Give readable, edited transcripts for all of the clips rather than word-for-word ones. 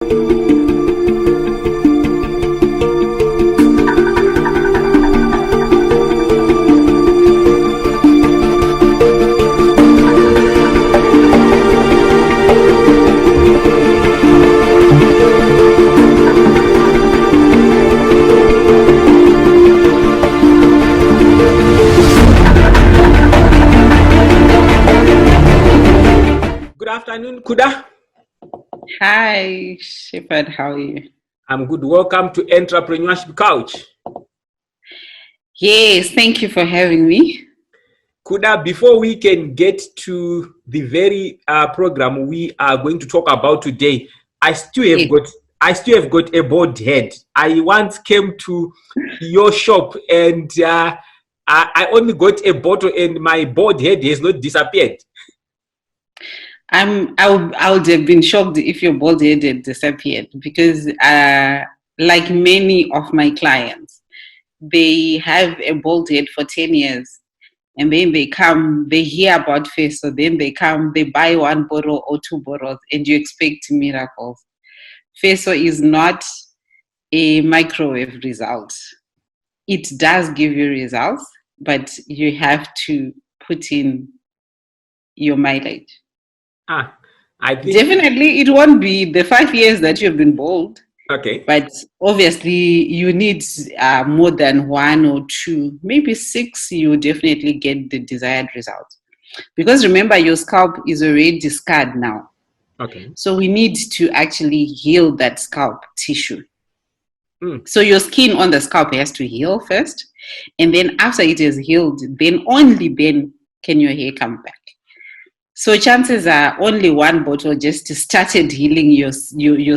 Good afternoon, Kuda. Hi, Shepherd. How are you? I'm good. Welcome to Entrepreneurship Couch. Yes, thank you for having me. Kuda, before we can get to the very program we are going to talk about today, I still have got a bald head. I once came to your shop and I only got a bottle and my bald head has not disappeared. I would have been shocked if your bald head had disappeared because, like many of my clients, they have a bald head for 10 years. And then they hear about Feso, then they come, they buy one bottle or two bottles, and you expect miracles. Feso is not a microwave result. It does give you results, but you have to put in your mileage. I think Definitely, it won't be the 5 years that you've been bald. okay. But obviously, you need more than one or two, maybe 6. You definitely get the desired result. Because remember, your scalp is already scarred now. Okay. So we need to actually heal that scalp tissue. Mm. So your skin on the scalp has to heal first. And then after it is healed, then only then can your hair come back. So chances are only one bottle just started healing your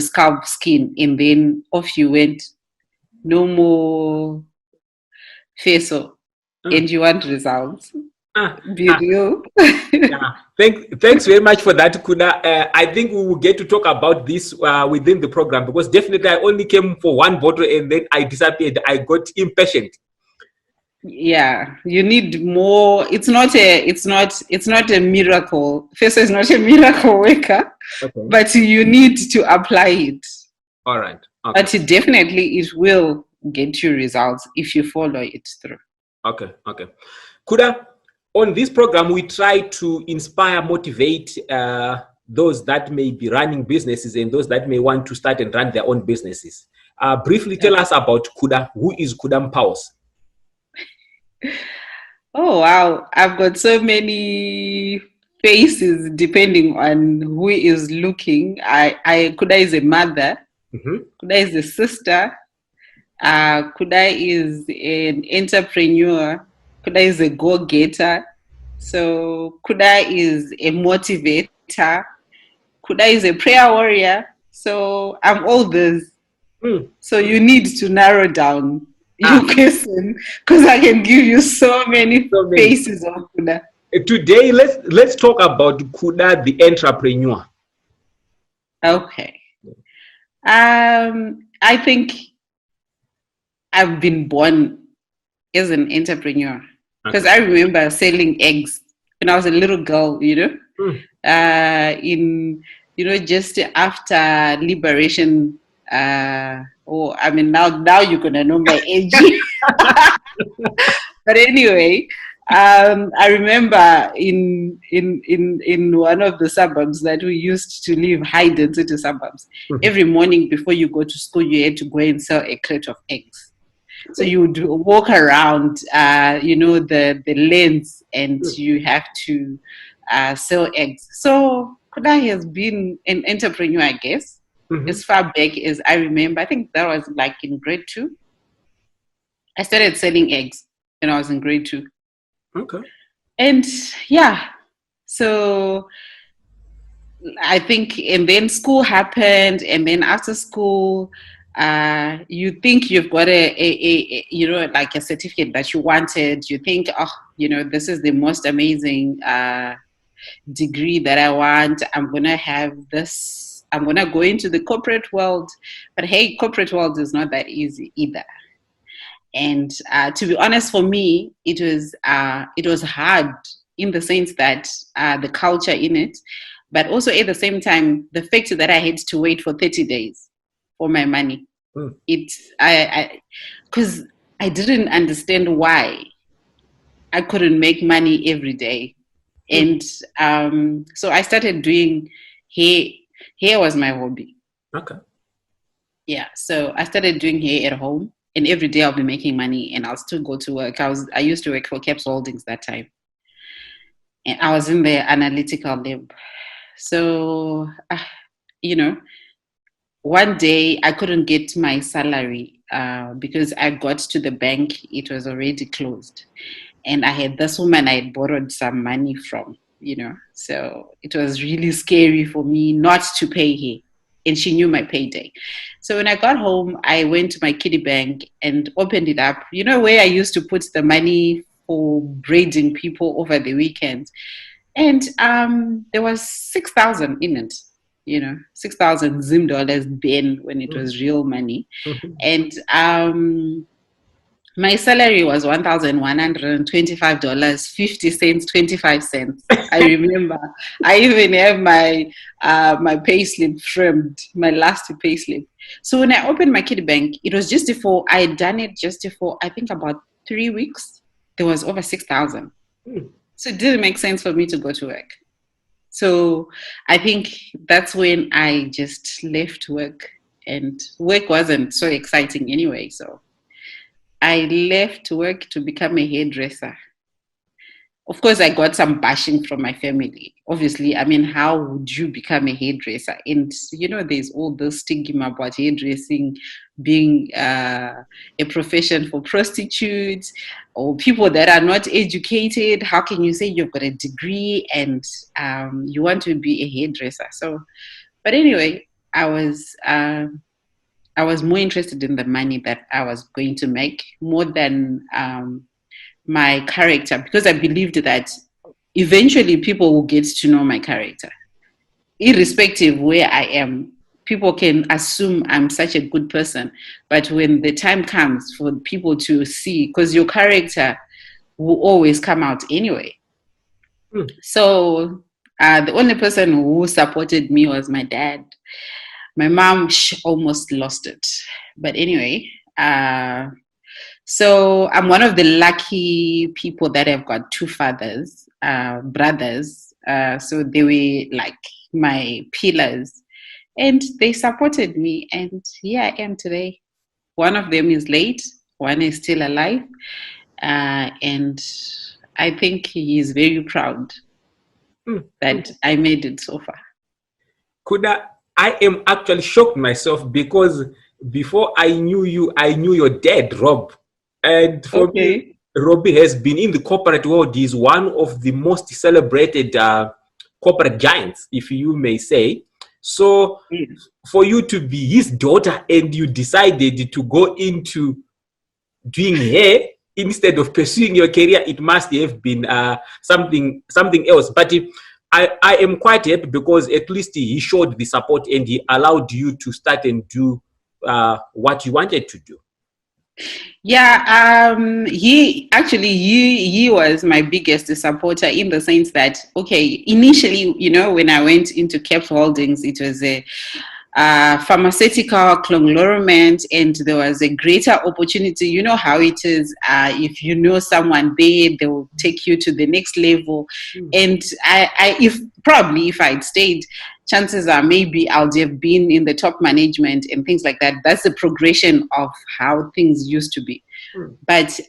scalp skin, and then off you went. No more Feso, and you want results. Be real. Yeah. Thanks very much for that, Kuda. I think we will get to talk about this within the program because definitely I only came for one bottle and then I disappeared. I got impatient. Yeah, you need more. It's not a miracle. Feso is not a miracle worker, Okay. but you need to apply it. All right. Okay. But it will get you results if you follow it through. Okay. Kuda, on this program, we try to inspire, motivate those that may be running businesses and those that may want to start and run their own businesses. Briefly tell us about Kuda. Who is Kuda Mupawose? Oh, wow. I've got so many faces depending on who is looking. Kuda is a mother. Mm-hmm. Kuda is a sister. Kuda is an entrepreneur. Kuda is a go-getter. So Kuda is a motivator. Kuda is a prayer warrior. So I'm all this. So you need to narrow down your question because I can give you so many faces of Kuda. Today, let's talk about Kuda, the entrepreneur. Okay. I think I've been born as an entrepreneur because I remember selling eggs when I was a little girl, just after liberation. Now you're gonna know my age. But anyway, I remember in one of the suburbs that we used to live, high density suburbs. Every morning before you go to school, you had to go and sell a crate of eggs. So you would walk around, the lanes, and you have to sell eggs. So Kuda has been an entrepreneur, I guess, as far back as I remember. I think that was like in grade 2. I started selling eggs when I was in grade 2. Okay. And yeah, so I think, and then school happened, and then after school, you think you've got like a certificate that you wanted. You think, this is the most amazing degree that I want. I'm gonna have this. I'm gonna go into the corporate world. But hey, corporate world is not that easy either. And to be honest, for me, it was hard in the sense that the culture in it. But also at the same time, the fact that I had to wait for 30 days for my money, because I didn't understand why I couldn't make money every day. And so I started doing hair. Hair was my hobby. Okay. Yeah. So I started doing hair at home, and every day I'll be making money and I'll still go to work. I used to work for Caps Holdings that time. And I was in the analytical lab. So, one day I couldn't get my salary because I got to the bank, it was already closed. And I had this woman I had borrowed some money from, So it was really scary for me not to pay her. And she knew my payday. So when I got home, I went to my kiddie bank and opened it up. You know where I used to put the money for braiding people over the weekend. And there was 6,000 in it, 6,000 Zim dollars then when it was real money. And my salary was $1,125, 50 cents, 25 cents. I remember. I even have my payslip framed, my last payslip. So when I opened my kiddie bank, it was just before I had done it, just before I think about 3 weeks. There was over 6,000. So it didn't make sense for me to go to work. So I think that's when I just left work, and work wasn't so exciting anyway. So I left work to become a hairdresser. Of course, I got some bashing from my family. Obviously, I mean, how would you become a hairdresser? And, there's all this stigma about hairdressing being a profession for prostitutes or people that are not educated. How can you say you've got a degree and you want to be a hairdresser? So, but anyway, I was more interested in the money that I was going to make more than my character, because I believed that eventually people will get to know my character. Irrespective where I am, people can assume I'm such a good person. But when the time comes for people to see, because your character will always come out anyway. So the only person who supported me was my dad. My mom almost lost it. But anyway, so I'm one of the lucky people that have got two brothers. So they were like my pillars, and they supported me. And here I am today. One of them is late, one is still alive. And I think he is very proud that I made it so far. Kuda, I am actually shocked myself, because before I knew you, I knew your dad, Rob. And for me, Robbie has been in the corporate world. He's one of the most celebrated corporate giants, if you may say. So for you to be his daughter and you decided to go into doing hair instead of pursuing your career, it must have been something else. But I am quite happy, because at least he showed the support and he allowed you to start and do what you wanted to do. Yeah, he was my biggest supporter, in the sense that, initially, when I went into Caps Holdings, it was a pharmaceutical conglomerate, and there was a greater opportunity. You know how it is. If you know someone there, they will take you to the next level. And if I'd stayed, chances are maybe I'll have been in the top management and things like that. That's the progression of how things used to be. But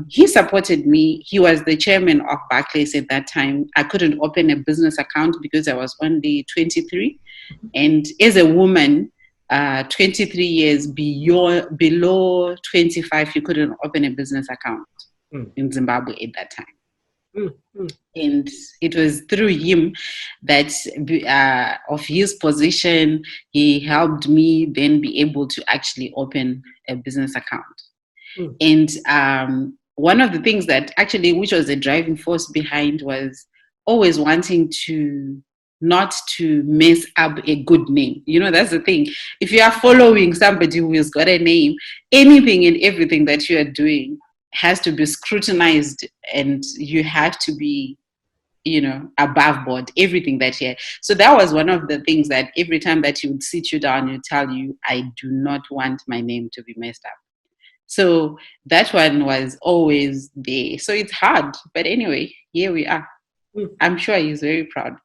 he supported me. He was the chairman of Barclays at that time. I couldn't open a business account because I was only 23. And as a woman, 23 years below 25, you couldn't open a business account in Zimbabwe at that time. And it was through him that of his position, he helped me then be able to actually open a business account. And one of the things that which was the driving force behind, was always wanting not to mess up a good name. That's the thing. If you are following somebody who has got a name, anything and everything that you are doing has to be scrutinized, and you have to be above board, everything that he had. So that was one of the things that every time that he would sit you down and tell you, I do not want my name to be messed up. So that one was always there. So it's hard. But anyway, here we are. I'm sure he's very proud.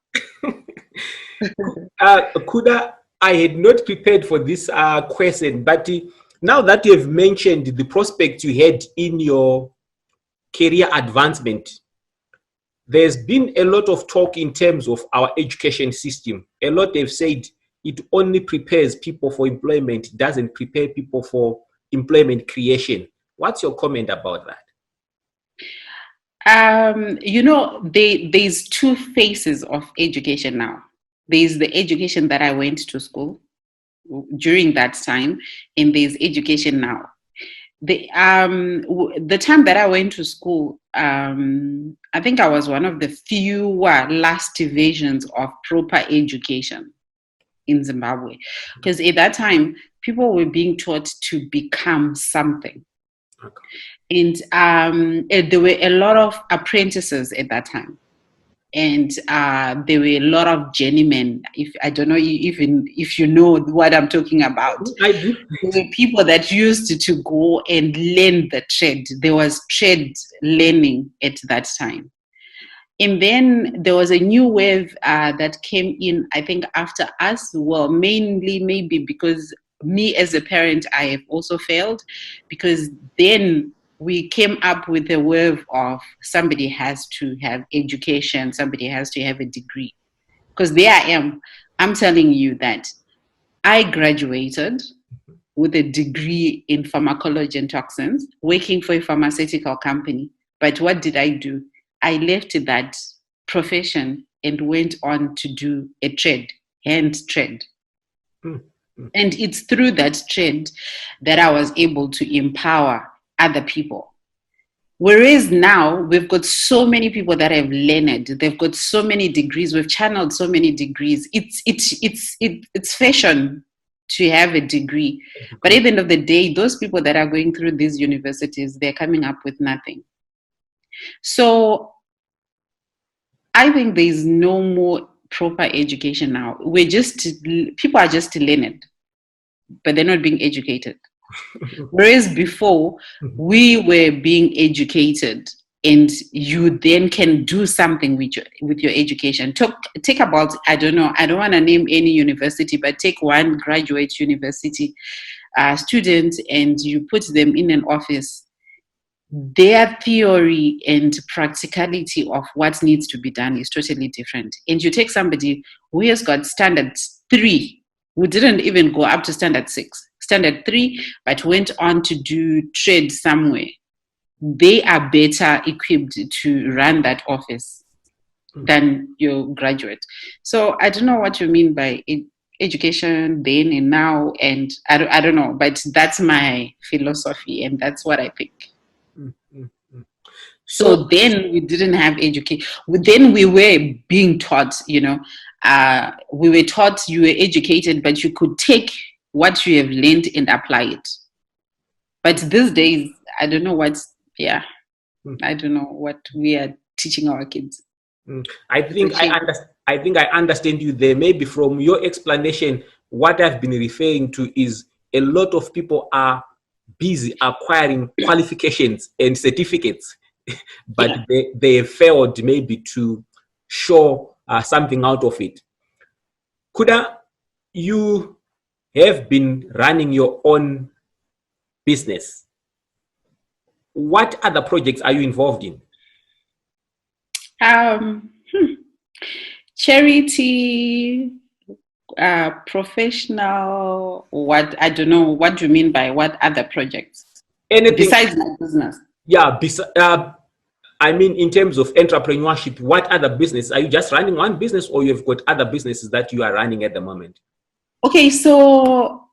Kuda, I had not prepared for this question, but now that you have mentioned the prospects you had in your career advancement, there's been a lot of talk in terms of our education system. A lot have said it only prepares people for employment, doesn't prepare people for employment creation. What's your comment about that? There's two phases of education now. There's the education that I went to school during that time, and there's education now. The time that I went to school, I think I was one of the few last versions of proper education in Zimbabwe, because at that time people were being taught to become something. Okay. And there were a lot of apprentices at that time. And there were a lot of journeymen. I don't know even if you know what I'm talking about. I do. There were people that used to go and learn the trade. There was trade learning at that time. And then there was a new wave that came in, I think, after us. Well, mainly maybe because me as a parent, I have also failed, because then we came up with a wave of somebody has to have education, somebody has to have a degree. Because there I am. I'm telling you that I graduated with a degree in pharmacology and toxins, working for a pharmaceutical company. But what did I do? I left that profession and went on to do a trade, hand trade. And it's through that trade that I was able to empower other people. Whereas now we've got so many people that have learned, they've got so many degrees, we've channeled so many degrees. It's fashion to have a degree. But at the end of the day, those people that are going through these universities, they're coming up with nothing. So I think there's no more proper education now. People are just learned, but they're not being educated. Whereas before, we were being educated, and you then can do something with your education. Take about, I don't want to name any university, but take one graduate university student and you put them in an office. Their theory and practicality of what needs to be done is totally different. And you take somebody who has got standard 3, who didn't even go up to standard 6, standard 3, but went on to do trade somewhere. They are better equipped to run that office than your graduate. So I don't know what you mean by education then and now, and I don't know, but that's my philosophy and that's what I think. So then we didn't have education. Then we were being taught, we were taught you were educated, but you could take what you have learned and apply it. But these days, I don't know I don't know what we are teaching our kids. I think I understand you there. Maybe from your explanation, what I've been referring to is a lot of people are busy acquiring qualifications and certificates, but they have failed maybe to show something out of it. Kuda, you have been running your own business. What other projects are you involved in? Charity, professional, I don't know, what do you mean by what other projects? Anything besides my business? Yeah, I mean, in terms of entrepreneurship, what other business? Are you just running one business, or you've got other businesses that you are running at the moment? Okay, so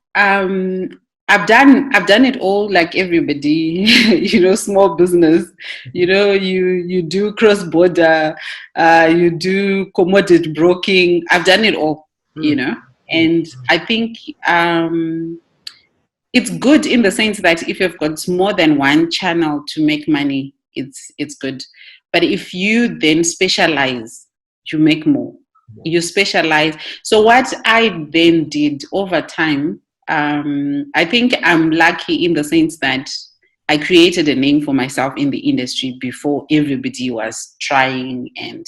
I've done it all, like everybody, small business, you do cross-border, you do commodity broking. I've done it all, and I think it's good in the sense that if you've got more than one channel to make money, it's good. But if you then specialize, you make more. You specialize. So what I then did over time, I think I'm lucky in the sense that I created a name for myself in the industry before everybody was trying, and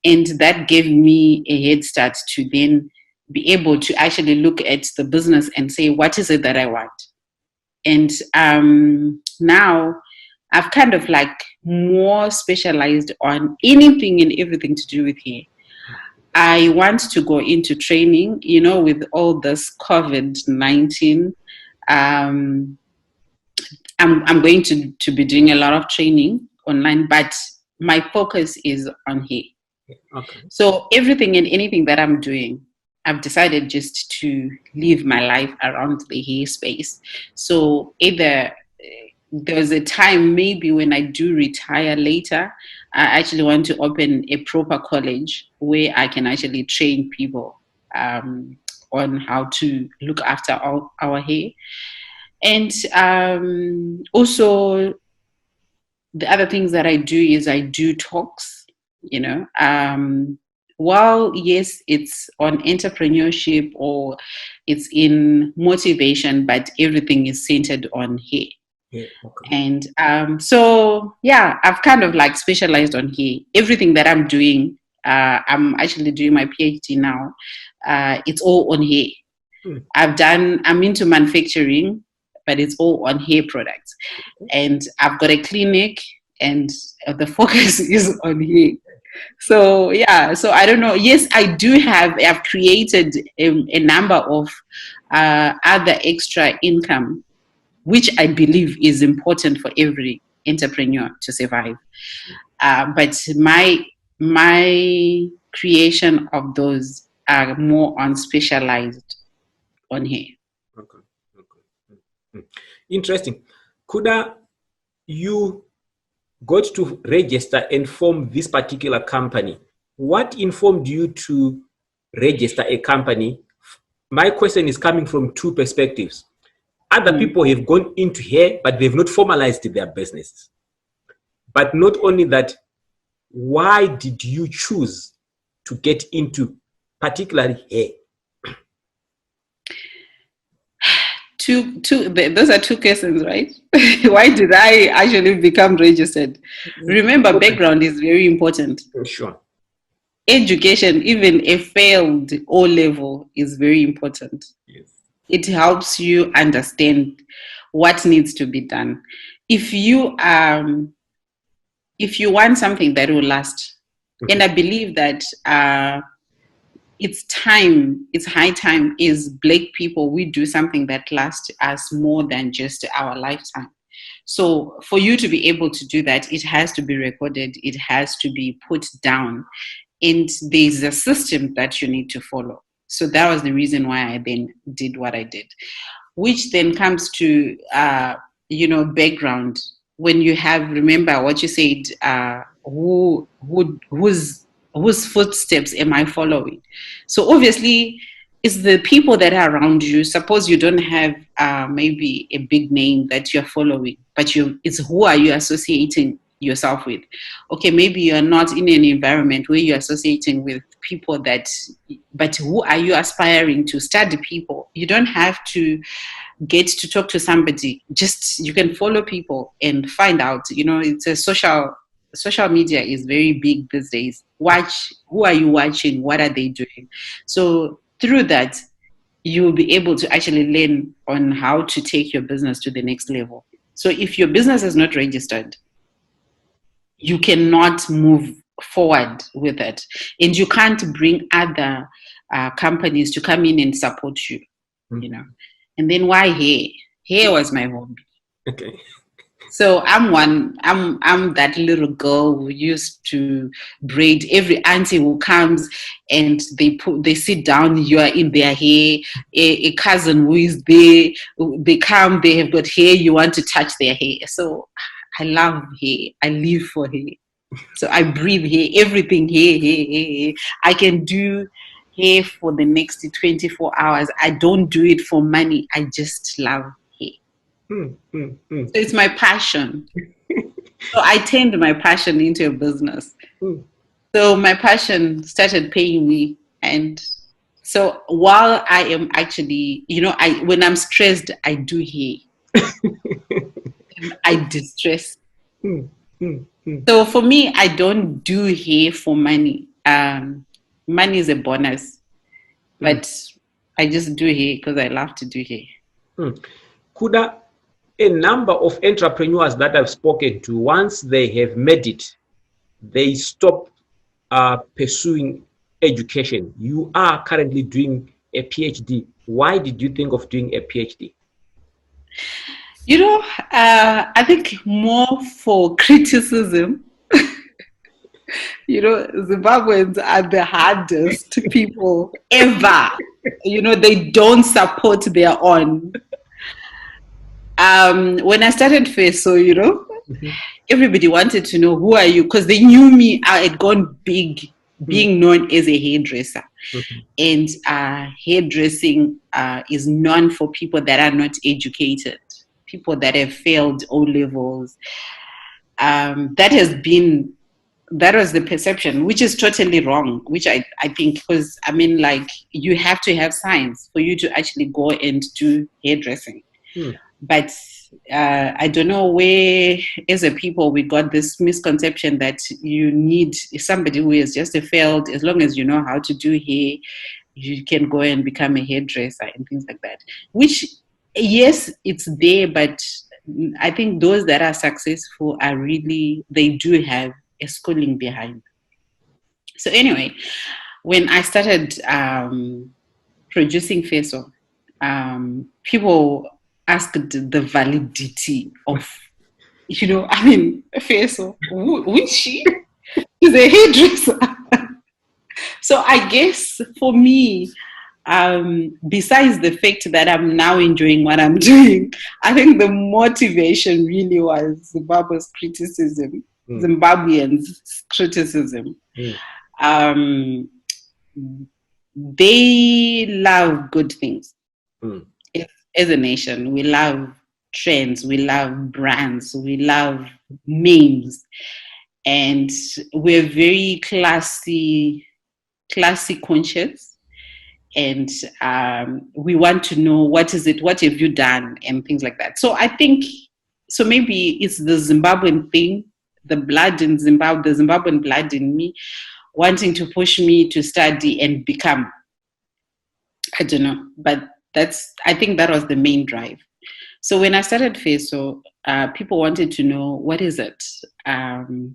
and that gave me a head start to then be able to actually look at the business and say, what is it that I want? And now I've kind of like more specialized on anything and everything to do with hair. I want to go into training, with all this COVID-19. I'm going to be doing a lot of training online, but my focus is on hair. Okay. So everything and anything that I'm doing, I've decided just to live my life around the hair space. So either there's a time maybe when I do retire later, I actually want to open a proper college where I can actually train people on how to look after our hair. And also the other things that I do is I do talks, while yes, it's on entrepreneurship or it's in motivation, but everything is centered on hair. Yeah, okay. And so yeah, I've kind of like specialized on hair. Everything that I'm doing, I'm actually doing my PhD now. It's all on hair. I'm into manufacturing, but it's all on hair products. And I've got a clinic, and the focus is on hair. So yeah, so I don't know. Yes, I've created a number of other extra income, which I believe is important for every entrepreneur to survive. But my creation of those are more on specialized on hair. Okay. Interesting. Kuda, you got to register and form this particular company. What informed you to register a company? My question is coming from two perspectives. Other people have gone into hair, but they've not formalized their business. But not only that, why did you choose to get into particularly hair? Those are two questions, right? Why did I actually become registered? Remember, background is very important. Sure. Education, even a failed O level, is very important. Yes. It helps you understand what needs to be done. If you want something that will last, and I believe that it's high time as Black people, we do something that lasts us more than just our lifetime. So for you to be able to do that, it has to be recorded, it has to be put down, and there's a system that you need to follow. So that was the reason why I then did what I did, which then comes to background. When you remember what you said, whose footsteps am I following? So obviously, it's the people that are around you. Suppose you don't have maybe a big name that you're following, but it's who are you associating yourself with? Okay, maybe you're not in an environment where you're associating with people but who are you aspiring to? Study people. You don't have to get to talk to somebody. Just you can follow people and find out. It's a social media is very big these days. Watch, who are you watching? What are they doing? So through that, you'll be able to actually learn on how to take your business to the next level. So if your business is not registered, you cannot move forward with it. And you can't bring other companies to come in and support you, And then why hair? Hair was my hobby. Okay. So I'm that little girl who used to braid. Every auntie who comes and they sit down, you are in their hair. A cousin who is there, they come, they have got hair, you want to touch their hair. So I love hair. I live for hair. So I breathe hair, everything hair. I can do hair for the next 24 hours. I don't do it for money. I just love hair. So it's my passion. So I turned my passion into a business. Mm. So my passion started paying me. And so while I am actually, when I'm stressed, I do hair. I distress. Mm. Mm. Mm. So for me, I don't do hair for money. Money is a bonus, Mm. but I just do hair because I love to do hair. Mm. Kuda, a number of entrepreneurs that I've spoken to, once they have made it, they stop pursuing education. You are currently doing a PhD. Why did you think of doing a PhD? I think more for criticism. Zimbabweans are the hardest people ever. They don't support their own. When I started Feso, Mm-hmm. everybody wanted to know, who are you? Because they knew me. I had gone big, Mm-hmm. being known as a hairdresser. Mm-hmm. And hairdressing is known for people that are not educated, people that have failed O levels. That was the perception, which is totally wrong, which I think, because you have to have science for you to actually go and do hairdressing. Mm. But I don't know where, as a people, we got this misconception that you need somebody who has just failed. As long as you know how to do hair, you can go and become a hairdresser and things like that. Which, yes, it's there, but I think those that are successful they do have a schooling behind. So anyway, when I started producing Feso, people asked the validity of, Feso, which she is a hairdresser. So I guess for me, besides the fact that I'm now enjoying what I'm doing, I think the motivation really was Mm. Zimbabweans' criticism. Mm. Um, they love good things. Mm. As a nation, we love trends, we love brands, we love names, and we're very classy conscious. And we want to know, what is it, what have you done, and things like that. So I think, so maybe it's the Zimbabwean thing, the blood in Zimbabwe, the Zimbabwean blood in me, wanting to push me to study and become. I don't know, but I think that was the main drive. So when I started Feso, people wanted to know, what is it?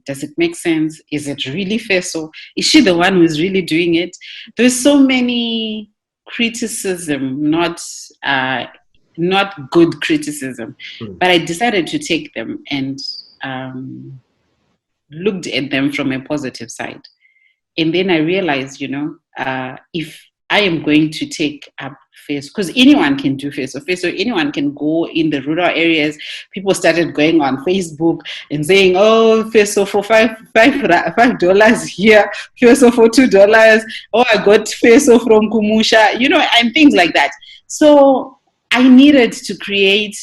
Does it make sense? Is it really Feso? Is she the one who's really doing it? There's so many criticism, not good criticism, but I decided to take them and looked at them from a positive side. And then I realized, if I am going to take up Feso, because anyone can do Feso, anyone can go in the rural areas. People started going on Facebook and saying, oh, Feso for $5 here, Feso for $2. Oh, I got Feso from Kumusha, and things like that. So I needed to create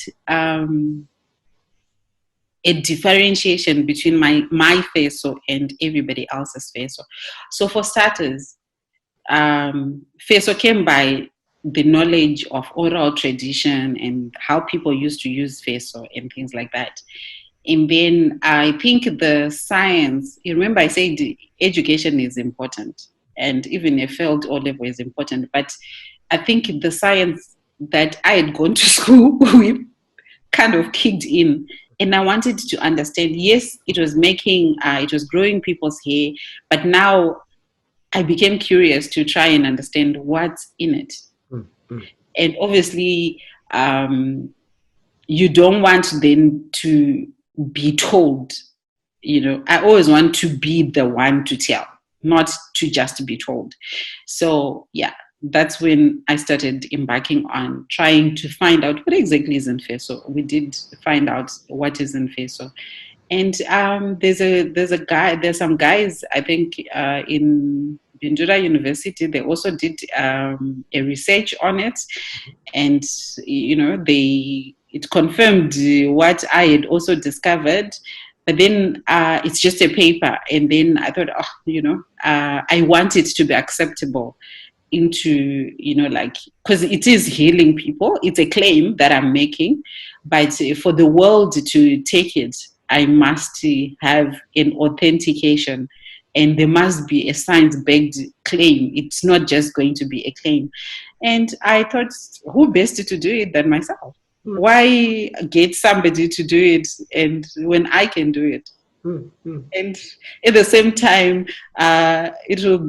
a differentiation between my Feso and everybody else's Feso. So for starters, Feso came by the knowledge of oral tradition and how people used to use Feso and things like that. And then I think the science, you remember I said education is important, and even a failed O level is important, but I think the science that I had gone to school with kind of kicked in. And I wanted to understand, yes, it was growing people's hair, but now I became curious to try and understand what's in it. Mm-hmm. And obviously, you don't want then to be told, I always want to be the one to tell, not to just be told. So yeah, that's when I started embarking on trying to find out what exactly is in Feso. We did find out what is in Feso. And there's some guys, I think, in Bindura University, they also did a research on it, and it confirmed what I had also discovered. But then it's just a paper. And then I thought, I want it to be acceptable into, like, because it is healing people. It's a claim that I'm making. But for the world to take it, I must have an authentication. And there must be a science-backed claim. It's not just going to be a claim. And I thought, who best to do it than myself? Why get somebody to do it and when I can do it? And at the same time, it will,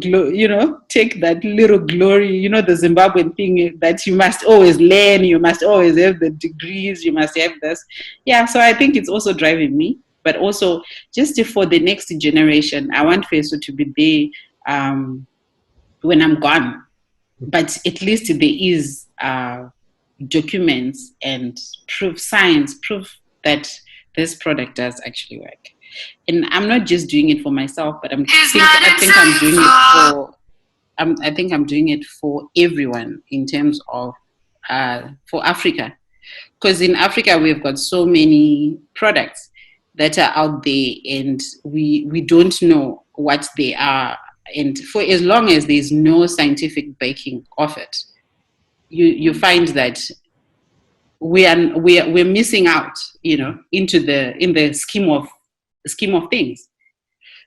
take that little glory, the Zimbabwean thing that you must always learn, you must always have the degrees, you must have this. Yeah, so I think it's also driving me, but also just for the next generation, I want Feso to be there when I'm gone. But at least there is documents and science proof that this product does actually work. And I'm not just doing it for myself, but I think I'm doing it for everyone in terms of for Africa, because in Africa we've got so many products that are out there, and we don't know what they are. And for as long as there's no scientific backing of it, you find that we're missing out, in the scheme of things.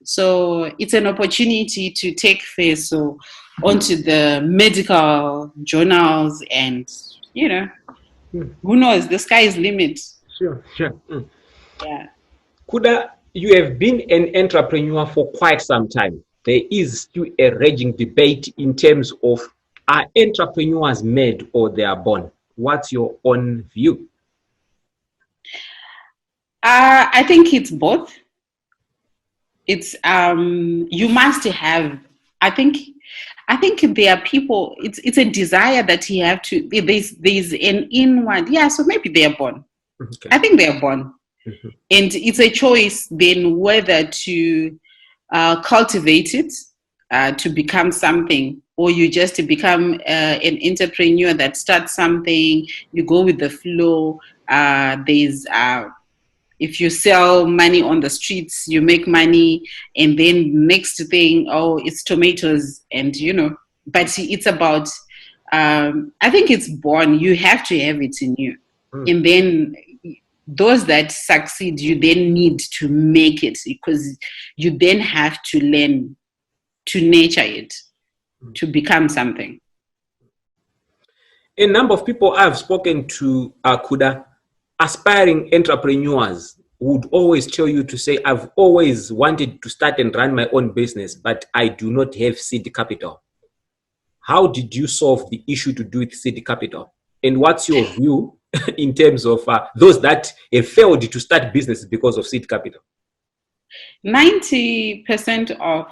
So it's an opportunity to take Feso onto the medical journals, and who knows, the sky is limit. Sure. Yeah. Kuda, you have been an entrepreneur for quite some time. There is still a raging debate in terms of, are entrepreneurs made or they are born? What's your own view? I think it's both. It's you must have. I think there are people. It's a desire that you have to. There's an inward. Yeah, so maybe they are born. Okay. I think they are born, and it's a choice then whether to cultivate it to become something, or you just become an entrepreneur that starts something. You go with the flow. There's if you sell money on the streets, you make money, and then next thing, it's tomatoes, and but it's about, I think it's born. You have to have it in you. And then those that succeed, you then need to make it, because you then have to learn to nurture it, to become something. A number of people I've spoken to, Kuda, aspiring entrepreneurs would always tell you to say, I've always wanted to start and run my own business, but I do not have seed capital. How did you solve the issue to do with seed capital? And what's your view in terms of those that have failed to start business because of seed capital? 90% of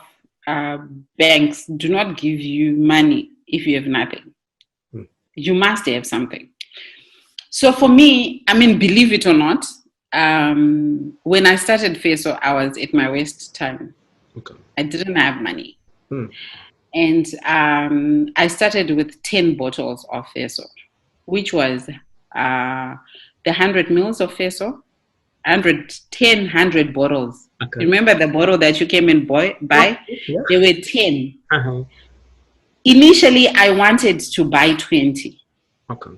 banks do not give you money if you have nothing. You must have something. So for me, believe it or not, when I started Feso, I was at my worst time. Okay. I didn't have money. And I started with 10 bottles of Feso, which was the 100 mils of Feso, 100 bottles. Okay. Remember the bottle that you came and buy? Yeah. There were 10. Uh-huh. Initially, I wanted to buy 20. Okay.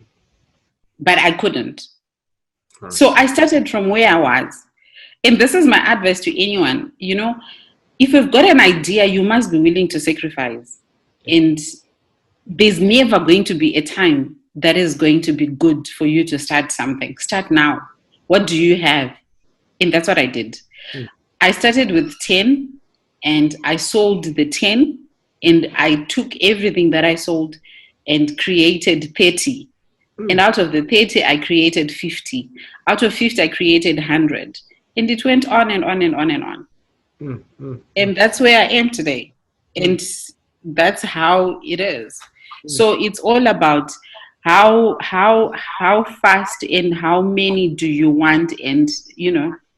But I couldn't. Right. So I started from where I was. And this is my advice to anyone. If you've got an idea, you must be willing to sacrifice. And there's never going to be a time that is going to be good for you to start something. Start now. What do you have? And that's what I did. I started with 10, and I sold the 10, and I took everything that I sold and created 30. And out of the 30, I created 50. Out of 50, I created 100. And it went on and on and on and on. And that's where I am today. And that's how it is. So it's all about how fast and how many do you want, and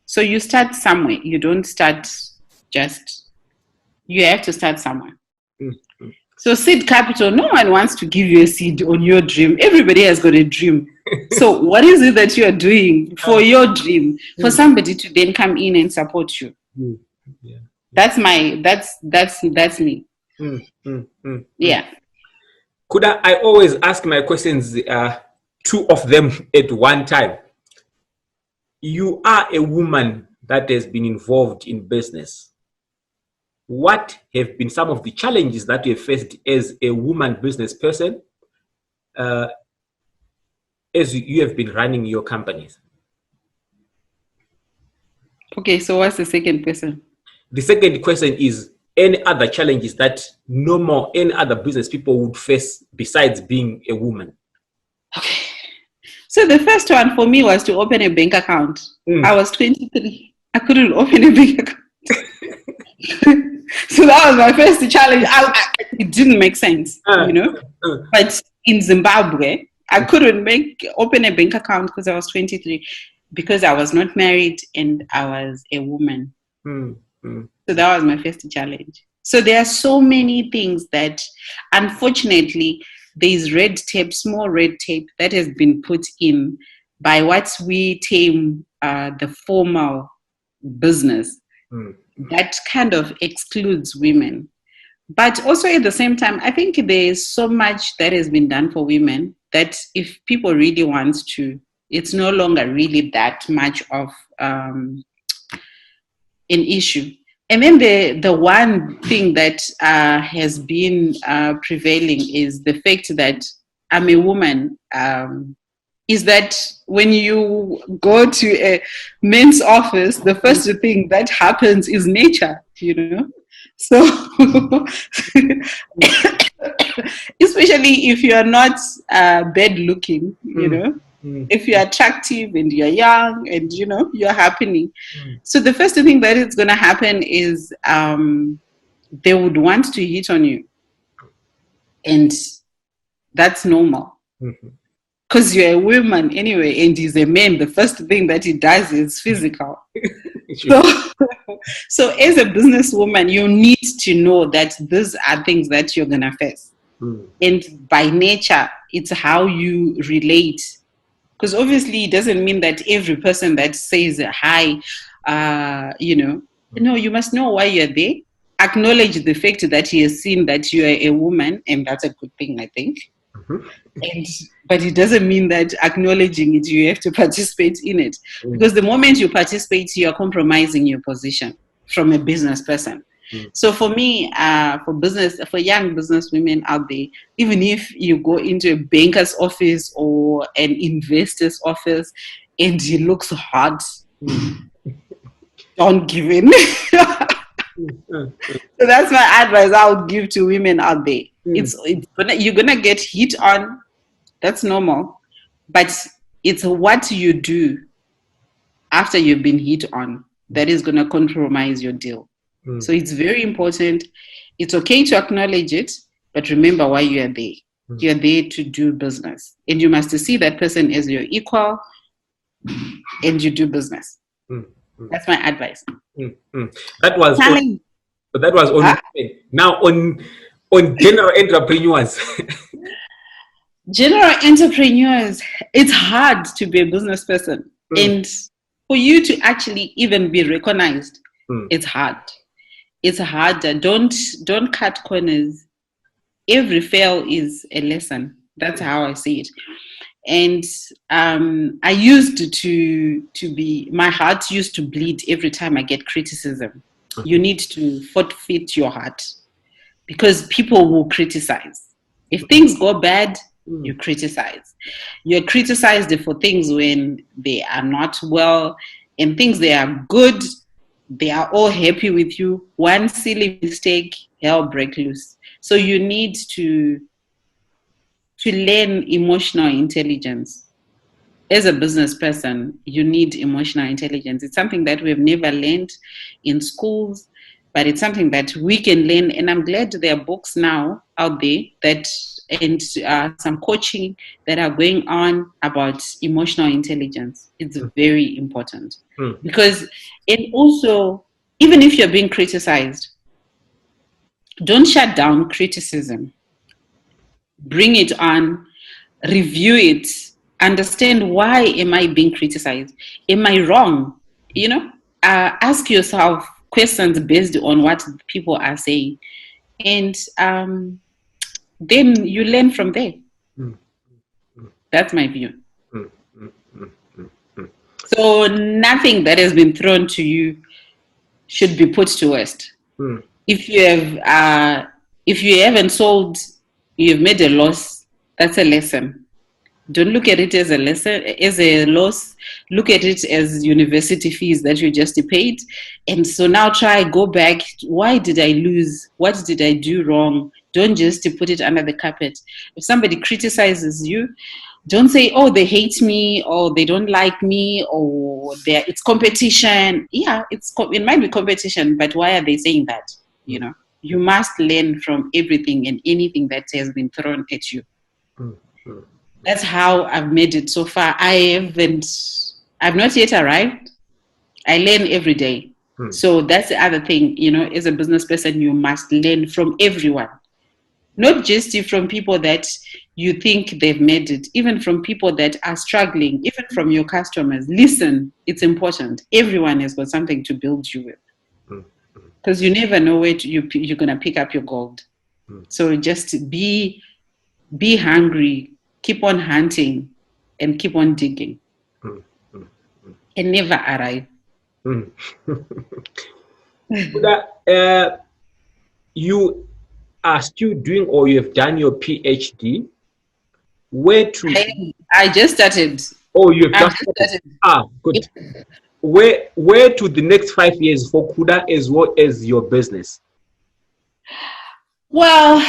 so you start somewhere. You don't start you have to start somewhere. So seed capital, no one wants to give you a seed on your dream. Everybody has got a dream. So what is it that you are doing for your dream, for somebody to then come in and support you? Yeah. That's me. Yeah. Kuda, I always ask my questions, two of them at one time. You are a woman that has been involved in business. What have been some of the challenges that you have faced as a woman business person, as you have been running your companies? Okay, so what's the second question? The second question is any other challenges that any other business people would face besides being a woman? Okay. So the first one for me was to open a bank account. I was 23. I couldn't open a bank account. So that was my first challenge. It didn't make sense, But in Zimbabwe, I couldn't open a bank account because I was 23, because I was not married and I was a woman. So that was my first challenge. So there are so many things that, unfortunately, there's small red tape that has been put in by what we term the formal business. That kind of excludes women. But also at the same time, I think there's so much that has been done for women that if people really want to, it's no longer really that much of an issue. And then the one thing that has been prevailing is the fact that I'm a woman. Is that when you go to a men's office, the first thing that happens is nature, So, especially if you are not bad looking, if you're attractive and you're young and, you're happening. So the first thing that is going to happen is they would want to hit on you. And that's normal. Because you're a woman anyway, and he's a man, the first thing that he does is physical. So as a businesswoman, you need to know that these are things that you're going to face. And by nature, it's how you relate. Because obviously, it doesn't mean that every person that says hi, no, you must know why you're there. Acknowledge the fact that he has seen that you are a woman, and that's a good thing, I think. But it doesn't mean that acknowledging it, you have to participate in it. Because the moment you participate, you are compromising your position from a business person. So for me, for young business women out there, even if you go into a banker's office or an investor's office and he looks hot, don't give in. So that's my advice I would give to women out there. You're gonna get hit on. That's normal, but it's what you do after you've been hit on that is gonna compromise your deal. So it's very important. It's okay to acknowledge it, but remember why you are there. You're there to do business, and you must see that person as your equal, and you do business. That's my advice. That was on now on general entrepreneurs. General entrepreneurs, it's hard to be a business person, and for you to actually even be recognized, it's hard. It's harder. Don't cut corners. Every fail is a lesson. That's how I see it. And I used to be, my heart used to bleed every time I get criticism. You need to forfeit your heart, because people will criticize. If things go bad, you criticize. You're criticized for things when they are not well, and things they are good, they are all happy with you. One silly mistake, hell break loose. So you need to learn emotional intelligence. As a business person, you need emotional intelligence. It's something that we've never learned in schools, but it's something that we can learn. And I'm glad there are books now out there that, and some coaching that are going on about emotional intelligence. It's very important because, and also, even if you're being criticized, don't shut down criticism. Bring it on, review it, understand, why am I being criticized? Am I wrong? Ask yourself questions based on what people are saying, and then you learn from there. That's my view. So nothing that has been thrown to you should be put to waste. If you haven't sold, you've made a loss, that's a lesson. Don't look at it as a lesson, as a loss. Look at it as university fees that you just paid. And so now go back. Why did I lose? What did I do wrong? Don't just put it under the carpet. If somebody criticizes you, don't say, oh, they hate me, or they don't like me, or it's competition. Yeah, it might be competition, but why are they saying that? You must learn from everything and anything that has been thrown at you. That's how I've made it so far. I've not yet arrived. I learn every day. So that's the other thing, as a business person, you must learn from everyone. Not just from people that you think they've made it, even from people that are struggling, even from your customers. Listen, it's important. Everyone has got something to build you with. Because you never know where you're going to pick up your gold. So just be hungry, keep on hunting, and keep on digging. And never arrive. You are still doing, or you have done your PhD? I just started. Oh, you have just started. Good. Where to the next 5 years for Kuda as well as your business? Well,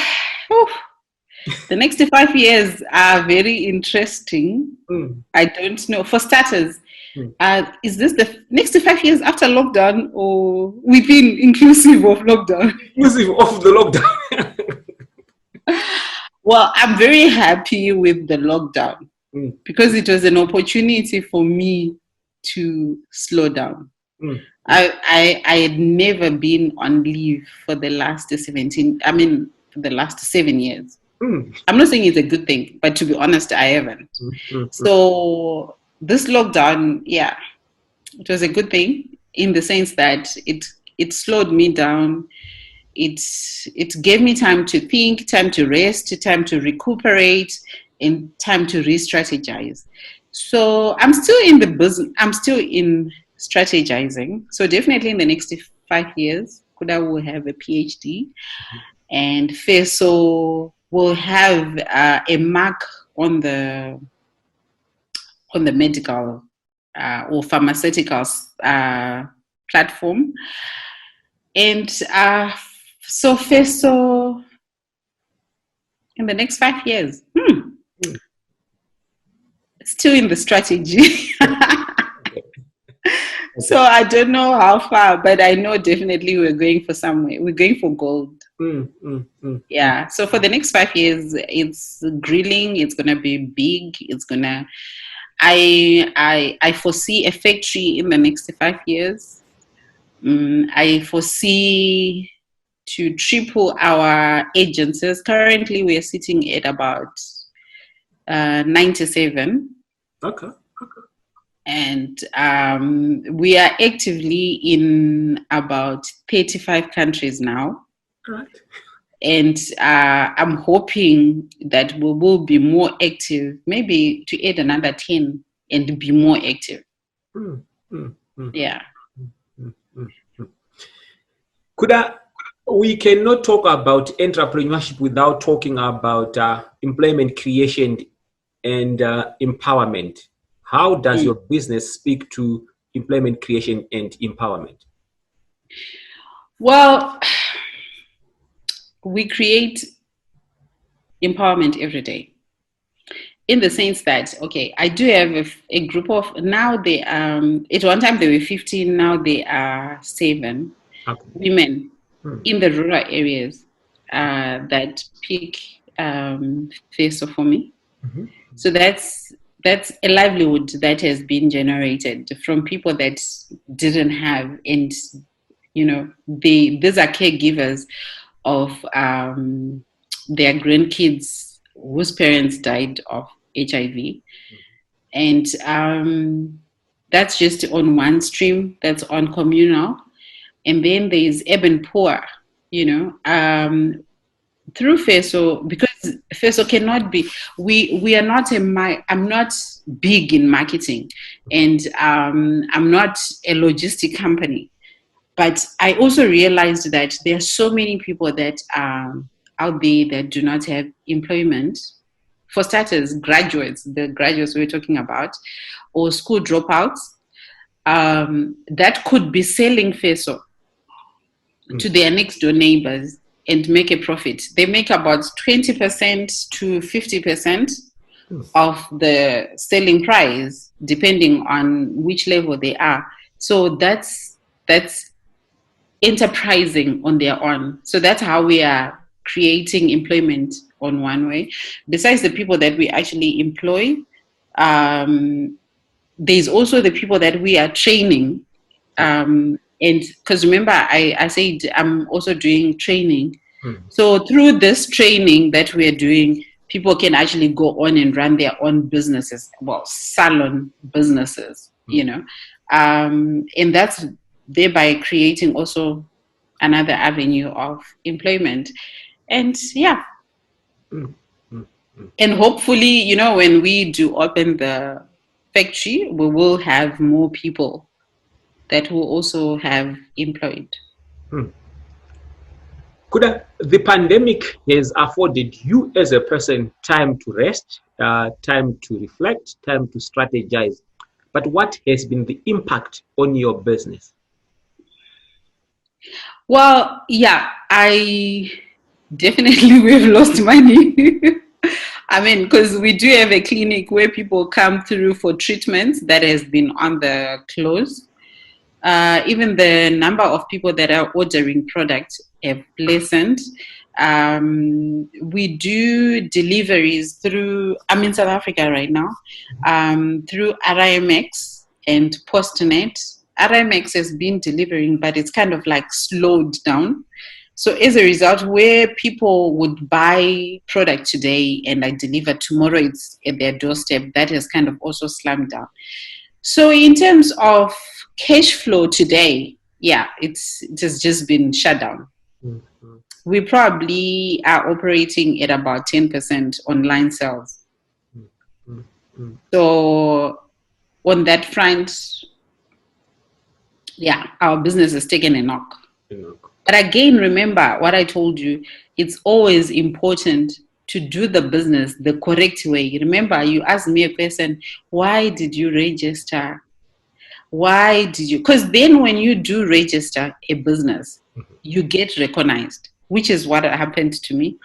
the next 5 years are very interesting. I don't know. For starters, is this the next 5 years after lockdown, or within, inclusive of lockdown? Inclusive of the lockdown. Well, I'm very happy with the lockdown because it was an opportunity for me to slow down. I had never been on leave for the last 7 years. I'm not saying it's a good thing, but to be honest, I haven't. So this lockdown, it was a good thing in the sense that it slowed me down. It gave me time to think, time to rest, time to recuperate, and time to re-strategize. So I'm still in the business. I'm still in strategizing. So definitely in the next 5 years, Kuda will have a PhD, and Feso will have a mark on the medical or pharmaceuticals platform. And so Feso in the next 5 years, still in the strategy. So I don't know how far, but I know definitely we're going for somewhere. We're going for gold. Yeah. So for the next 5 years, it's grilling. It's gonna be big. It's gonna. I foresee a factory in the next 5 years. I foresee to triple our agencies. Currently, we are sitting at about 97. Okay. And we are actively in about 35 countries now. Right. And I'm hoping that we will be more active, maybe to add another 10 and be more active. Yeah. Kuda, we cannot talk about entrepreneurship without talking about employment creation and empowerment. How does your business speak to employment creation and empowerment? Well, we create empowerment every day, in the sense that, okay, I do have a group of, now they at one time they were 15, now they are 7 women in the rural areas that pick Feso for me. So that's a livelihood that has been generated from people that didn't have, and these are caregivers of their grandkids whose parents died of HIV. And that's just on one stream, that's on communal. And then there's urban poor, you know, through Feso, because Feso cannot be, we are not I'm not big in marketing, and I'm not a logistic company. But I also realized that there are so many people that are out there that do not have employment. For starters, the graduates we're talking about, or school dropouts, that could be selling Feso to their next door neighbors and make a profit. They make about 20% to 50% of the selling price, depending on which level they are. So that's enterprising on their own. So that's how we are creating employment on one way. Besides the people that we actually employ, there's also the people that we are training. And because remember, I said I'm also doing training. So through this training that we are doing, people can actually go on and run their own businesses, well, salon businesses, you know. And that's thereby creating also another avenue of employment. And yeah. And hopefully, you know, when we do open the factory, we will have more people that will also have employed. Kuda, the pandemic has afforded you as a person time to rest, time to reflect, time to strategize. But what has been the impact on your business? Well, yeah, I definitely we've lost money. I mean, because we do have a clinic where people come through for treatments that has been on the close. Even the number of people that are ordering products have lessened. We do deliveries through, I'm in South Africa right now, through RIMX and Postnet. RIMX has been delivering, but it's kind of like slowed down. So as a result, where people would buy product today and I deliver tomorrow, it's at their doorstep, that has kind of also slammed down. So in terms of cash flow today, yeah, it has just been shut down. We probably are operating at about 10% online sales. So on that front, yeah, our business has taken a knock. But again, remember what I told you, it's always important to do the business the correct way. Remember, you asked me a question, why did you register? Why did you? Because then when you do register a business, you get recognized, which is what happened to me.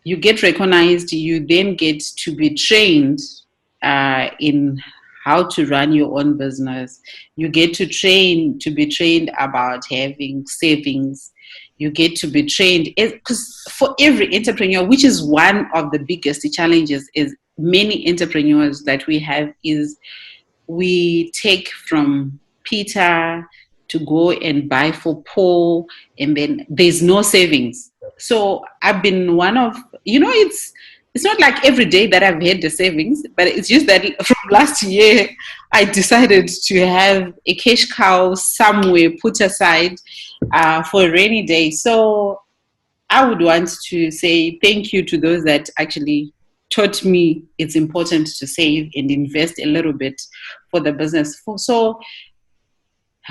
You get recognized, you then get to be trained in how to run your own business. You get to be trained about having savings. You get to be trained, because for every entrepreneur, which is one of the biggest challenges, is many entrepreneurs that we have is we take from Peter to go and buy for Paul, and then there's no savings. So I've been one of, you know, it's not like every day that I've had the savings, but it's just that from last year, I decided to have a cash cow somewhere put aside for a rainy day. So I would want to say thank you to those that actually taught me it's important to save and invest a little bit for the business. So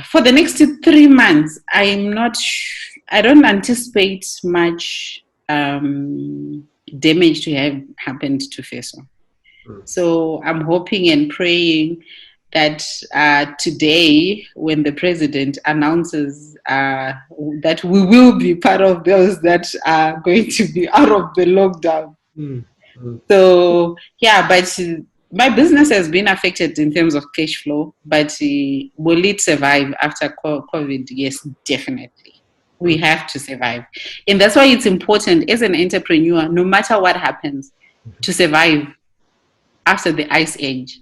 for the next 3 months, I don't anticipate much damage to have happened to Feso. So I'm hoping and praying that today, when the president announces that we will be part of those that are going to be out of the lockdown. So yeah, but my business has been affected in terms of cash flow, but will it survive after COVID? Yes, definitely. We have to survive. And that's why it's important as an entrepreneur, no matter what happens, to survive after the ice age.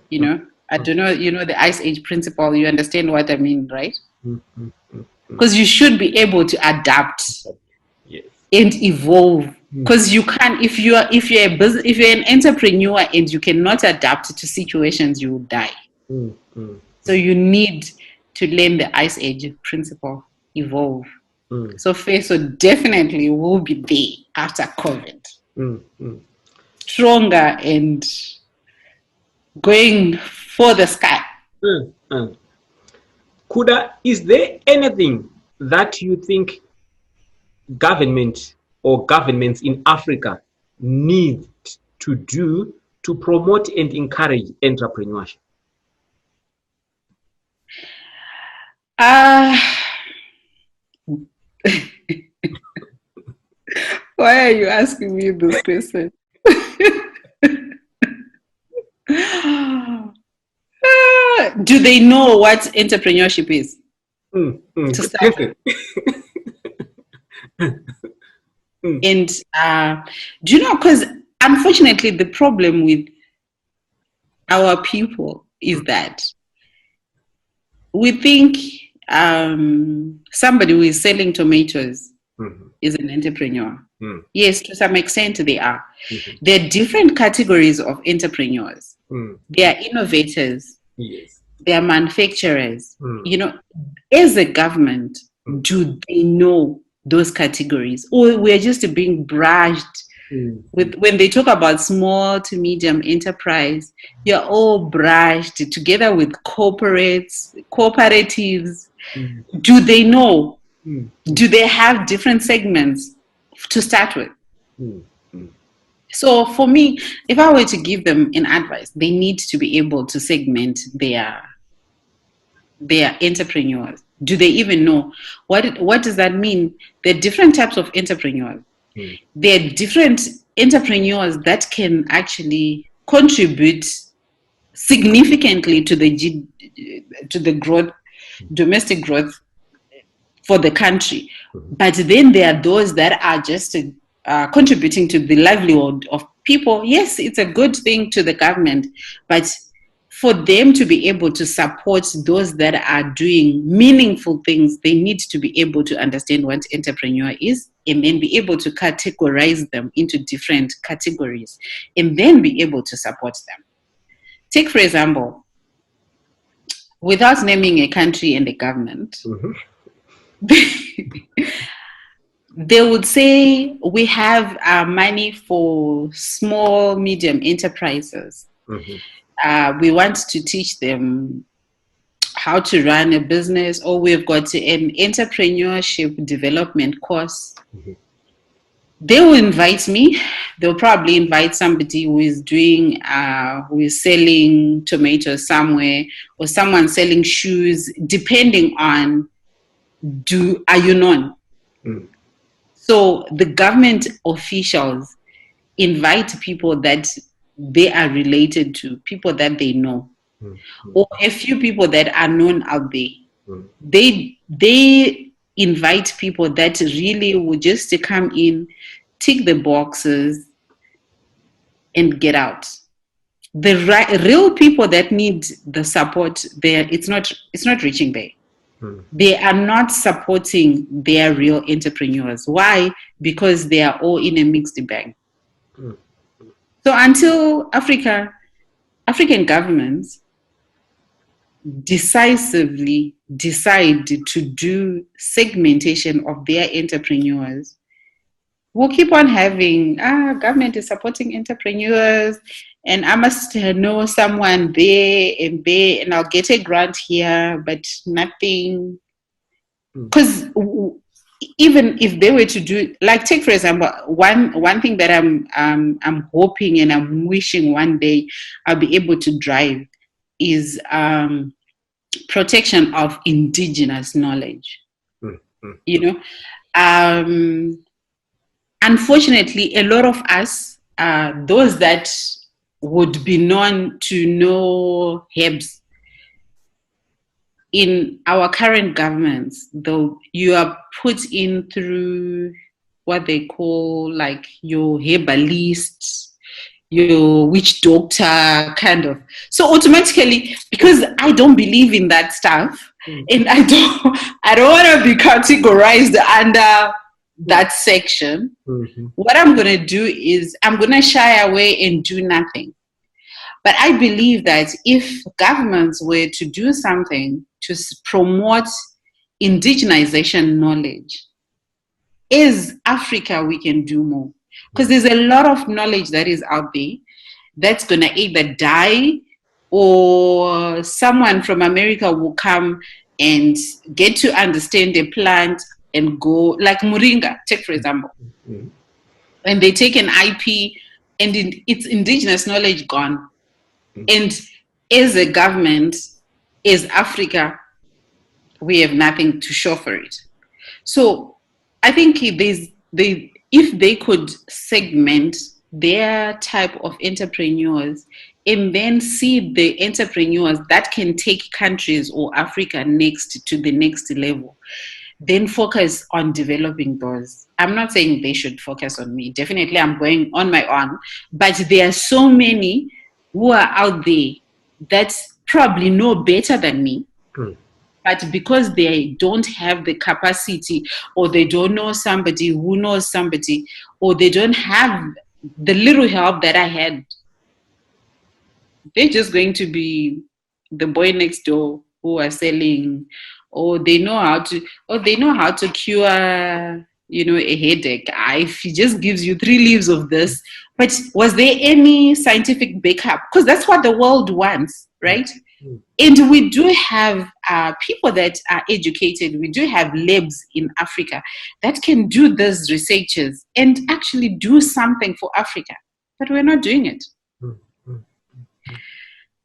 You know, I don't know, you know, the ice age principle, you understand what I mean, right? Because you should be able to adapt and evolve Because you can't, if you're an entrepreneur and you cannot adapt to situations, you will die. So you need to learn the Ice Age principle, evolve. So Feso definitely will be there after COVID, stronger and going for the sky. Kuda, is there anything that you think government or governments in Africa need to do to promote and encourage entrepreneurship? Why are you asking me this question? Do they know what entrepreneurship is? To start with. And do you know, because unfortunately the problem with our people is that we think somebody who is selling tomatoes is an entrepreneur. Yes, to some extent they are. There are different categories of entrepreneurs. They are innovators. Yes. They are manufacturers. You know, as a government, do they know those categories? Or we're just being brushed with, when they talk about small to medium enterprise, you're all brushed together with cooperatives. Do they know? Do they have different segments to start with? So for me, if I were to give them an advice, they need to be able to segment their entrepreneurs. Do they even know? What does that mean? There are different types of entrepreneurs. There are different entrepreneurs that can actually contribute significantly to the growth, domestic growth for the country. But then there are those that are just contributing to the livelihood of people. Yes, it's a good thing to the government, but for them to be able to support those that are doing meaningful things, they need to be able to understand what entrepreneur is and then be able to categorize them into different categories and then be able to support them. Take, for example, without naming a country and a government, they would say we have money for small, medium enterprises. We want to teach them how to run a business, or we've got an entrepreneurship development course. They will invite me. They'll probably invite somebody who is doing, who is selling tomatoes somewhere, or someone selling shoes, depending on, are you known? So the government officials invite people that they are related to, people that they know, or a few people that are known out there. They invite people that really would just come in, tick the boxes, and get out. The real people that need the support there, it's not reaching there. They are not supporting their real entrepreneurs. Why? Because they are all in a mixed bag. So until African governments decisively decide to do segmentation of their entrepreneurs, we'll keep on having, government is supporting entrepreneurs, and I must know someone there, and I'll get a grant here, but nothing. Because even if they were to do, like, take for example, one thing that I'm hoping and I'm wishing one day I'll be able to drive is protection of indigenous knowledge. You know, unfortunately, a lot of us, those that would be known to know herbs, in our current governments, though, you are put in through what they call like your herbalist, your witch doctor kind of. So automatically, because I don't believe in that stuff, and I don't want to be categorized under that section, what I'm going to do is I'm going to shy away and do nothing. But I believe that if governments were to do something to promote indigenization knowledge, as Africa, we can do more. Because there's a lot of knowledge that is out there that's going to either die, or someone from America will come and get to understand a plant and go, like Moringa, take for example. And they take an IP and it's indigenous knowledge gone. And as a government, as Africa, we have nothing to show for it. So I think if they could segment their type of entrepreneurs and then see the entrepreneurs that can take countries or Africa next to the next level, then focus on developing those. I'm not saying they should focus on me. Definitely, I'm going on my own. But there are so many who are out there that probably know better than me. But because they don't have the capacity, or they don't know somebody who knows somebody, or they don't have the little help that I had, they're just going to be the boy next door who are selling, or they know how to cure, a headache. If he just gives you 3 leaves of this, but was there any scientific backup? Because that's what the world wants, right? And we do have people that are educated. We do have labs in Africa that can do these researches and actually do something for Africa, but we're not doing it.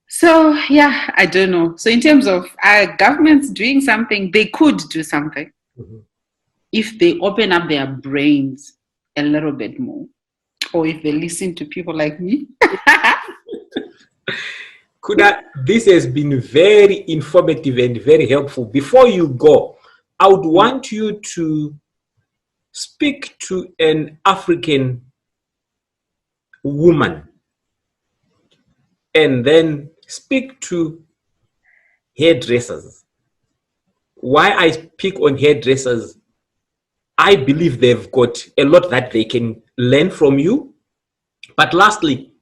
So, yeah, I don't know. So in terms of governments doing something, they could do something if they open up their brains a little bit more, or if they listen to people like me. Kuda, this has been very informative and very helpful. Before you go, I would want you to speak to an African woman and then speak to hairdressers. Why I speak on hairdressers, I believe they've got a lot that they can learn from you. But lastly,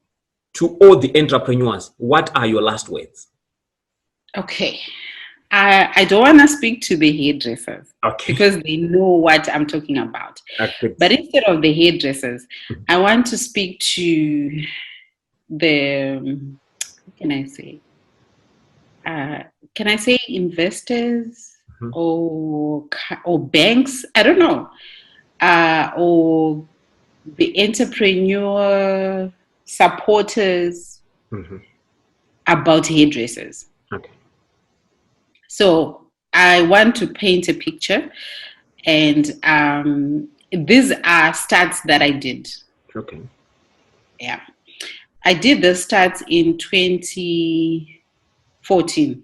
to all the entrepreneurs, what are your last words? Okay. I don't want to speak to the hairdressers, because they know what I'm talking about. But instead of the hairdressers, I want to speak to the, what can I say? Can I say investors or banks? I don't know. Or the entrepreneur supporters about hairdressers. So I want to paint a picture, and these are stats that I did. Yeah. I did the stats in 2014.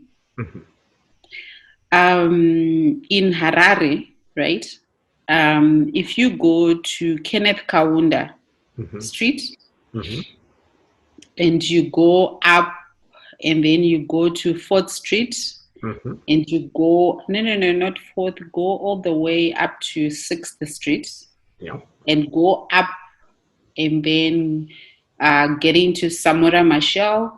In Harare, right? If you go to Kenneth Kaunda Street, and you go up, and then you go to 4th Street, and you go, not 4th, go all the way up to 6th Street, and go up, and then get into Samora Machel,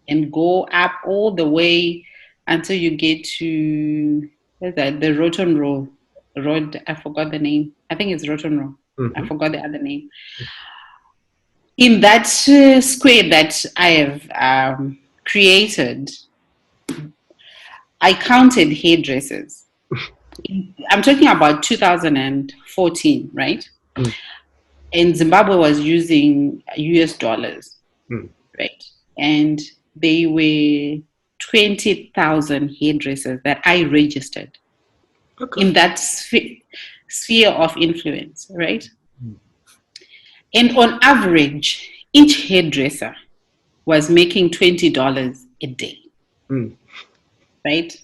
and go up all the way until you get to the Rotten Road. I forgot the name. I think it's Rotten Road. I forgot the other name. In that square that I have created, I counted hairdressers. I'm talking about 2014, right? And Zimbabwe was using US dollars, right? And they were 20,000 hairdressers that I registered in that sphere of influence, right? And on average, each hairdresser was making $20 a day, right?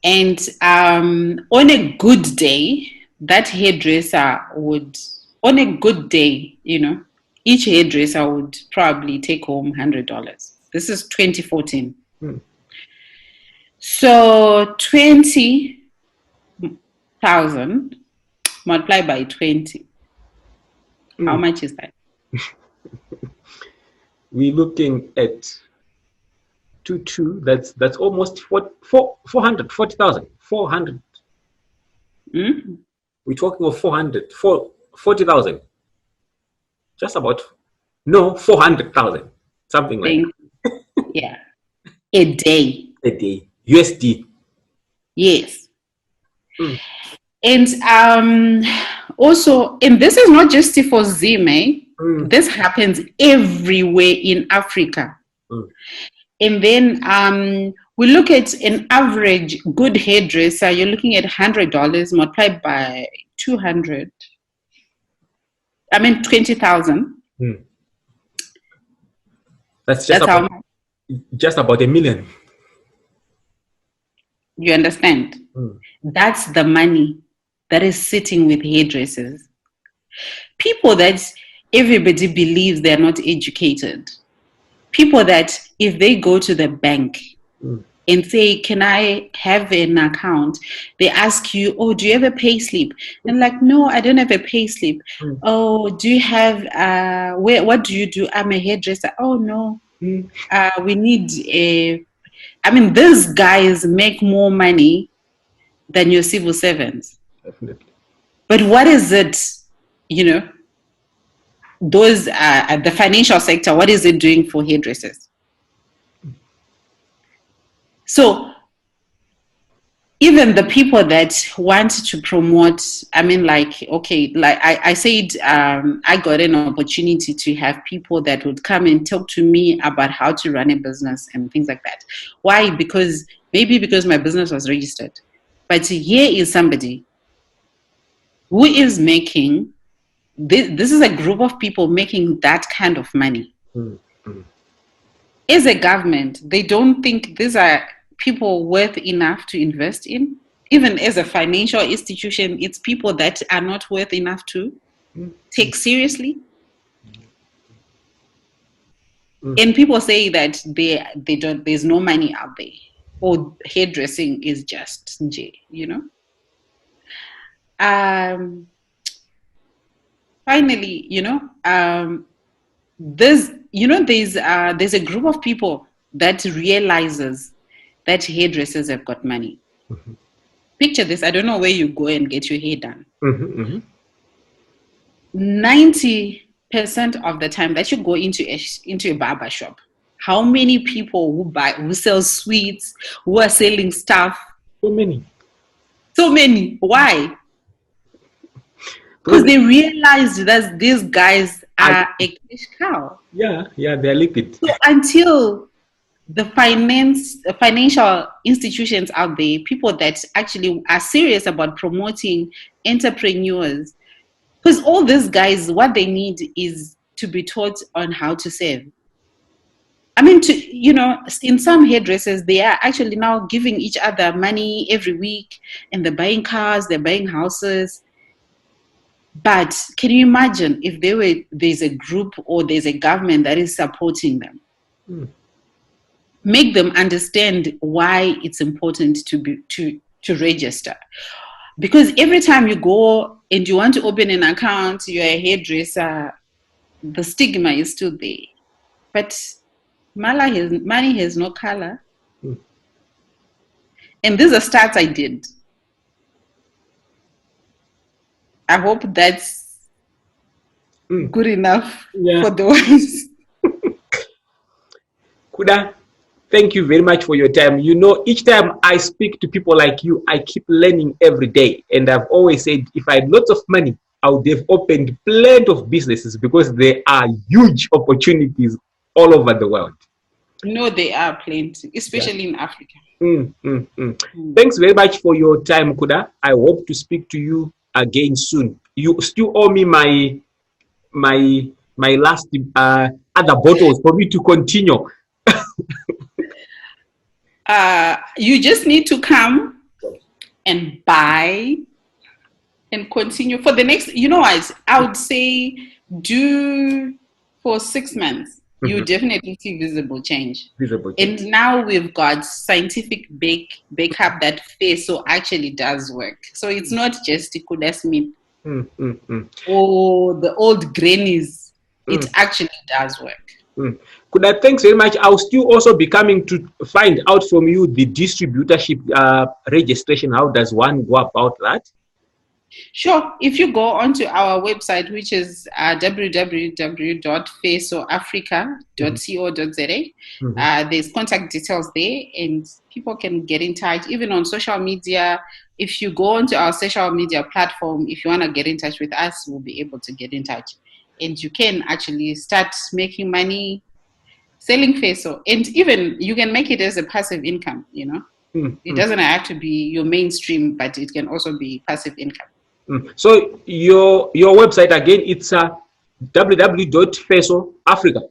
And on a good day, that hairdresser would, on a good day, each hairdresser would probably take home $100. This is 2014. So 20,000 multiply by 20. How much is that? We're looking at 2. That's almost 440,000. 400. We're talking of 40,000. Just about. No, 400,000. Something like that. Yeah. A day. A day. USD. Yes. And also, and this is not just for Zim, this happens everywhere in Africa. And then we look at an average good hairdresser, you're looking at $100 multiplied by 200. I mean, 20,000. That's just about $1 million. You understand? That's the money that is sitting with hairdressers. People that everybody believes they're not educated. People that if they go to the bank and say, can I have an account? They ask you, oh, do you have a pay slip? And like, no, I don't have a pay slip. Oh, do you have, what do you do? I'm a hairdresser. Oh, no. We need these guys make more money than your civil servants. Definitely. But what is it, those the financial sector, what is it doing for hairdressers? So even the people that want to promote, I said, I got an opportunity to have people that would come and talk to me about how to run a business and things like that. Why? Because my business was registered. But here is somebody who is making, this is a group of people making that kind of money. As a government, they don't think these are people worth enough to invest in. Even as a financial institution, it's people that are not worth enough to take seriously. And people say that they don't, there's no money out there, or hairdressing is just, finally, there's a group of people that realizes that hairdressers have got money. Picture this. I don't know where you go and get your hair done. 90% of the time that you go into a barber shop, how many people who sell sweets, who are selling stuff? So many. Why? Because they realized that these guys are a cash cow. Yeah, they're liquid. So until the financial institutions out there, people that actually are serious about promoting entrepreneurs, because all these guys, what they need is to be taught on how to save. In some hairdressers, they are actually now giving each other money every week, and they're buying cars, they're buying houses. But can you imagine if there's a group or there's a government that is supporting them? Make them understand why it's important to register. Because every time you go and you want to open an account, you're a hairdresser, the stigma is still there. But money has no color. And these are stats I did. I hope that's good enough for those. Kuda, thank you very much for your time. Each time I speak to people like you, I keep learning every day. And I've always said, if I had lots of money, I would have opened plenty of businesses, because there are huge opportunities all over the world. No, there are plenty, especially in Africa. Thanks very much for your time, Kuda. I hope to speak to you again soon. You still owe me my last other bottles for me to continue. You just need to come and buy and continue for the next, I would say do for 6 months. You definitely see visible change. And now we've got scientific backup that Feso actually does work. So it's not just Kuda Smith or the old grannies. It actually does work. Kuda, thanks very much. I'll still also be coming to find out from you the distributorship registration. How does one go about that? Sure. If you go onto our website, which is www.fesoafrica.co.za, there's contact details there, and people can get in touch. Even on social media, if you go onto our social media platform, if you want to get in touch with us, we'll be able to get in touch. And you can actually start making money selling Feso. And even you can make it as a passive income, you know. It doesn't have to be your mainstream, but it can also be passive income. So your website again, it's www.fesoafrica.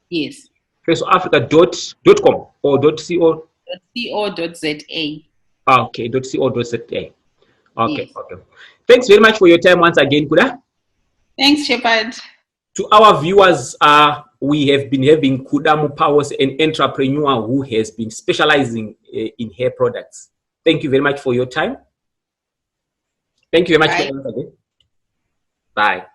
Yes. fesoafrica.com or .co. .co.za. Okay, .co.za. Okay, Yes. okay. Thanks very much for your time once again, Kuda. Thanks, Shepard. To our viewers, we have been having Kuda Mupawose, an entrepreneur who has been specializing in hair products. Thank you very much for your time. Thank you very much once again. Bye.